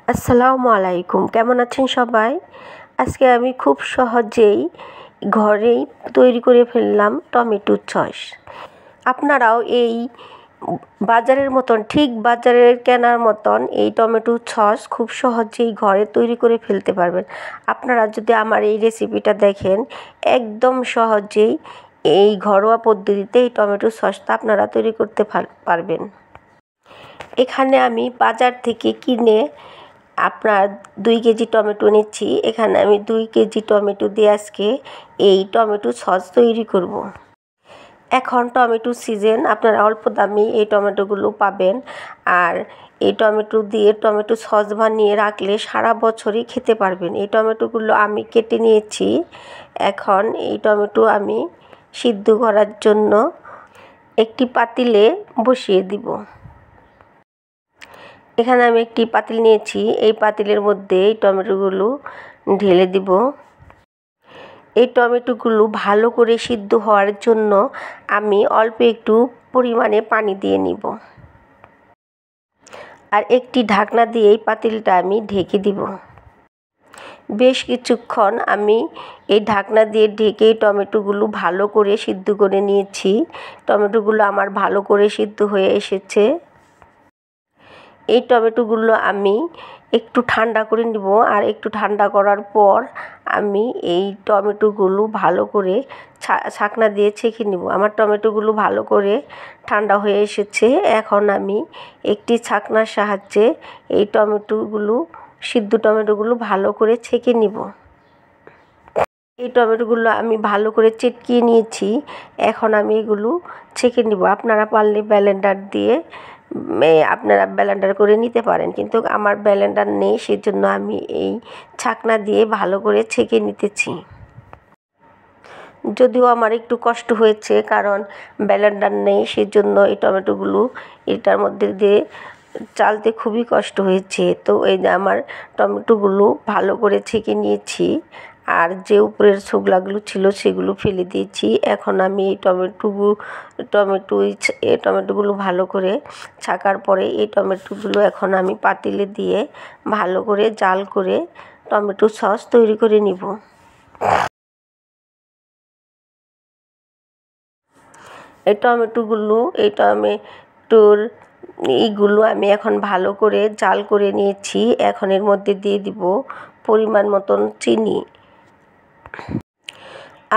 আসসালামু আলাইকুম, কেমন আছেন সবাই? আজকে আমি খুব সহজেই ঘরেই তৈরি করে ফেললাম টমেটো সস। আপনারাও এই বাজারের মতন, ঠিক বাজারের কেনার মতন এই টমেটো সস খুব সহজেই ঘরে তৈরি করে ফেলতে পারবেন। আপনারা যদি আমার এই রেসিপিটা দেখেন, একদম সহজেই এই ঘরোয়া পদ্ধতিতে এই টমেটো সসটা আপনারা তৈরি করতে পারবেন। এখানে আমি বাজার থেকে কিনে আপনার 2 কেজি টমেটো নিচ্ছি। এখানে আমি 2 কেজি টমেটো দিয়ে আজকে এই টমেটো সস তৈরি করব। এখন টমেটো সিজন, আপনারা অল্প দামে এই টমেটোগুলো পাবেন। আর এই টমেটো দিয়ে টমেটো সস বানিয়ে রাখলে সারা বছরই খেতে পারবেন। এই টমেটোগুলো আমি কেটে নিয়েছি। এখন এই টমেটো আমি সিদ্ধ করার জন্য একটি পাতিলে বসিয়ে দিব। এখানে আমি একটি পাতিল নিয়েছি। এই পাতিলের মধ্যে এই টমেটোগুলো ঢেলে দিব। এই টমেটোগুলো ভালো করে সিদ্ধ হওয়ার জন্য আমি অল্প একটু পরিমাণে পানি দিয়ে নিব। আর একটি ঢাকনা দিয়ে এই পাতিলটা আমি ঢেকে দিব। বেশ কিছুক্ষণ আমি এই ঢাকনা দিয়ে ঢেকে টমেটোগুলো ভালো করে সিদ্ধ করে নিয়েছি। টমেটোগুলো আমার ভালো করে সিদ্ধ হয়ে এসেছে। এই টমেটোগুলো আমি একটু ঠান্ডা করে নিব। আর একটু ঠান্ডা করার পর আমি এই টমেটোগুলো ভালো করে ছাঁকনা দিয়ে ছেঁকে নিব। আমার টমেটোগুলো ভালো করে ঠান্ডা হয়ে এসেছে। এখন আমি একটি ছাঁকনার সাহায্যে এই সিদ্ধ টমেটোগুলো ভালো করে ছেঁকে নিব। এই টমেটোগুলো আমি ভালো করে চেটকিয়ে নিয়েছি। এখন আমি এগুলো ছেঁকে নিব। আপনারা পারলে ব্লেন্ডার দিয়ে আপনারা ব্লেন্ডার করে নিতে পারেন, কিন্তু আমার ব্লেন্ডার নেই, সেজন্য আমি এই ছাঁকনা দিয়ে ভালো করে ছেঁকে নিতেছি। যদিও আমার একটু কষ্ট হয়েছে, কারণ ব্লেন্ডার নেই, সেজন্য এই টমেটোগুলো এটার মধ্যে দিয়ে চালতে খুবই কষ্ট হয়েছে। তো এই যে আমার টমেটোগুলো ভালো করে ছেঁকে নিয়েছি। আর যে উপরের ছোবলাগুলো ছিল সেগুলো ফেলে দিয়েছি। এখন আমি এই টমেটোগুলো ভালো করে ছাকার পরে এই টমেটোগুলো এখন আমি পাতিলে দিয়ে ভালো করে জাল করে টমেটো সস তৈরি করে নিব। এই টমেটোর এইগুলো আমি এখন ভালো করে জাল করে নিয়েছি। এখন এর মধ্যে দিয়ে দিব পরিমাণ মতন চিনি।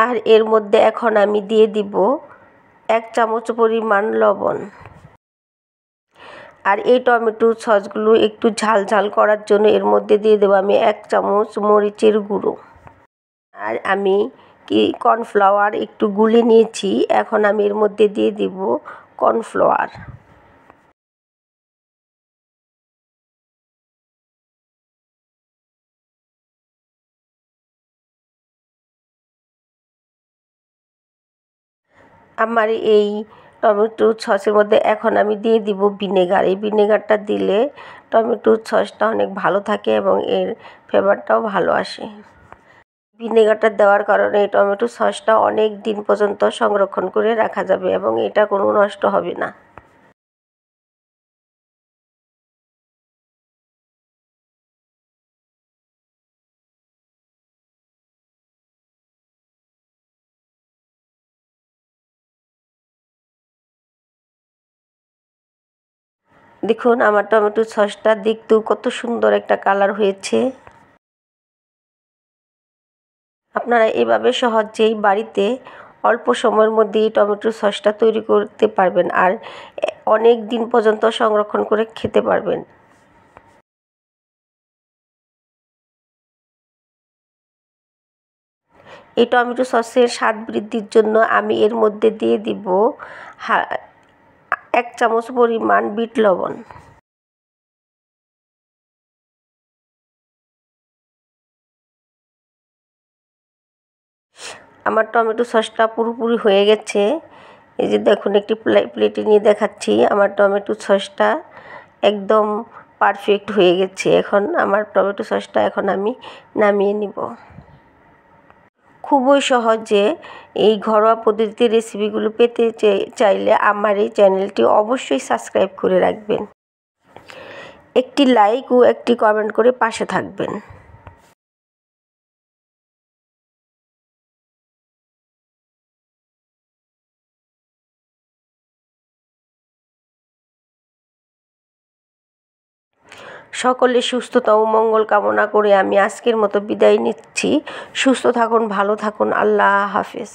আর এর মধ্যে এখন আমি দিয়ে দিব 1 চামচ পরিমাণ লবণ। আর এই টমেটো সসগুলো একটু ঝাল ঝাল করার জন্য এর মধ্যে দিয়ে দেবো আমি 1 চামচ মরিচের গুঁড়ো। আর আমি কর্নফ্লাওয়ার একটু গুলে নিয়েছি। এখন আমি এর মধ্যে দিয়ে দিব কর্নফ্লাওয়ার। আমার এই টমেটো সসের মধ্যে এখন আমি দিয়ে দিব ভিনেগার। এই ভিনেগারটা দিলে টমেটো সসটা অনেক ভালো থাকে এবং এর ফ্লেভারটাও ভালো আসে। ভিনেগারটা দেওয়ার কারণে এই টমেটো সসটা অনেক দিন পর্যন্ত সংরক্ষণ করে রাখা যাবে এবং এটা কোনো নষ্ট হবে না। দেখুন আমার টমেটো সসটা দেখতেও কত সুন্দর একটা কালার হয়েছে। আপনারা এভাবে সহজেই বাড়িতে অল্প সময়ের মধ্যে এই টমেটো সসটা তৈরি করতে পারবেন আর অনেক দিন পর্যন্ত সংরক্ষণ করে খেতে পারবেন। এই টমেটো সসের স্বাদ বৃদ্ধির জন্য আমি এর মধ্যে দিয়ে দিব 1 চামচ পরিমাণ বিট লবণ। আমার টমেটো সসটা পুরোপুরি হয়ে গেছে। এই যে দেখুন, একটি প্লেটে নিয়ে দেখাচ্ছি। আমার টমেটো সসটা একদম পারফেক্ট হয়ে গেছে। এখন আমার টমেটো সসটা এখন আমি নামিয়ে নিব। খুবই সহজে এই ঘরোয়া পদ্ধতিতে রেসিপিগুলো পেতে চাইলে আমার এই চ্যানেলটি অবশ্যই সাবস্ক্রাইব করে রাখবেন। একটি লাইক ও একটি কমেন্ট করে পাশে থাকবেন। সকলের সুস্থতা ও মঙ্গল কামনা করে আমি আজকের মতো বিদায় নিচ্ছি। সুস্থ থাকুন, ভালো থাকুন। আল্লাহ হাফেজ।